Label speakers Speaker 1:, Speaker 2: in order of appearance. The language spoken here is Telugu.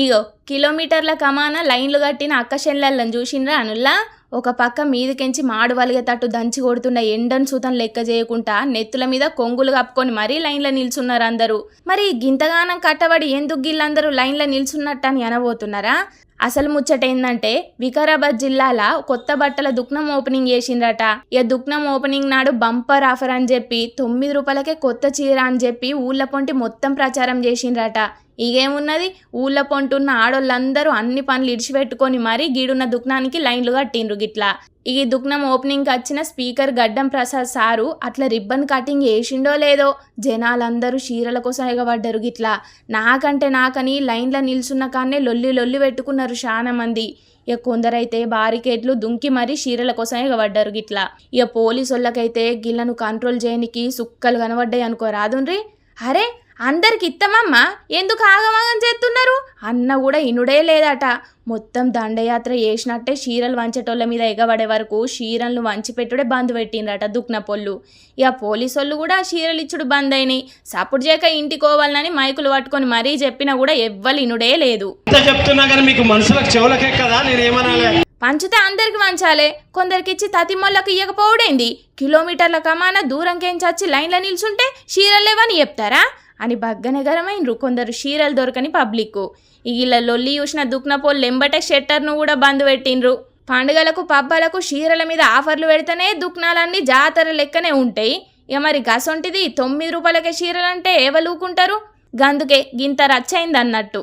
Speaker 1: ఇగో కిలోమీటర్ల కమాన లైన్లు కట్టిన అక్కశెల్లెళ్ళని చూసిండ్రా అనుల్లా. ఒక పక్క మీదకెంచి మాడు వలిగేటట్టు దంచి కొడుతున్న ఎండను సూతం లెక్క చేయకుండా నెత్తుల మీద కొంగులు కప్పుకొని మరీ లైన్లో నిల్చున్నారు అందరూ. మరి గింతగానం కట్టబడి ఎందుకు గిళ్ళందరూ లైన్లో నిల్చున్నట్టని అనబోతున్నారా? అసలు ముచ్చట ఏందంటే వికారాబాద్ జిల్లాల కొత్త బట్టల దుకాణం ఓపెనింగ్ చేసిండ్రట. ఇక దుకాణం ఓపెనింగ్ నాడు బంపర్ ఆఫర్ అని చెప్పి 9 రూపాయలకే కొత్త చీర అని చెప్పి ఊళ్ళ పొంటి మొత్తం ప్రచారం చేసిండ్రట. ఇగేమున్నది, ఊళ్ళ పొంటున్న ఆడోళ్ళందరూ అన్ని పనులు ఇడిచిపెట్టుకొని మరీ గీడున్న దుకాణానికి లైన్లు కట్టిండ్రు గిట్లా. ఈ దుకాణం ఓపెనింగ్కి వచ్చిన స్పీకర్ గడ్డం ప్రసాద్ సారు అట్లా రిబ్బన్ కటింగ్ వేసిండో లేదో జనాలందరూ చీరల కోసం ఎగబడ్డారు గిట్లా. నాకని లైన్లో నిల్చున్న కాన్నే లొల్లి పెట్టుకున్నారు చాలా మంది. ఇక కొందరైతే బారికేడ్లు దుంకి మరీ చీరల కోసం ఎగబడ్డారు గిట్లా. ఇక పోలీసు వాళ్ళకైతే గిళ్ళను కంట్రోల్ చేయనికి సుక్కలు కనబడ్డాయి అనుకోరాదుండ్రి. అరే అందరికి ఇత్తమమ్మా, ఎందుకు ఆగమాగం చేస్తున్నారు అన్న కూడా ఇనుడే లేదట. మొత్తం దండయాత్ర చేసినట్టే చీరలు వంచేటోళ్ళ మీద ఎగబడే వరకు చీరలను వంచి పెట్టుడే బంద్ పెట్టిండ్రట దుక్నపొళ్ళు. ఇక పోలీసోళ్ళు కూడా చీరలు ఇచ్చుడు బంద్ అయినాయి. సపోర్ట్ చేయక ఇంటికోవాలని మైకులు పట్టుకొని మరీ చెప్పినా కూడా ఎవ్వరు ఇనుడే లేదు. పంచితే అందరికి వంచాలే, కొందరికి ఇచ్చి తతిమొళ్ళకి ఇయ్యకపోవడేంది? కిలోమీటర్ల కమాన దూరంకేంచి లైన్లో నిల్చుంటే చీరలేవని చెప్తారా అని బగ్గనగరమైనరు కొందరు. చీరలు దొరకని పబ్లిక్. ఇలా లొల్లి చూసిన దుక్నపోళ్ళు ఎంబటే షట్టర్ను కూడా బంద్ పెట్టిండ్రు. పండుగలకు పబ్బాలకు చీరల మీద ఆఫర్లు పెడితేనే దుక్నాలన్నీ జాతర లెక్కనే ఉంటాయి. ఇక మరి గసొంటిది 9 రూపాయలకే చీరలంటే ఎవలూకుంటారు? గందుకే గింత రచ్చయింది అన్నట్టు.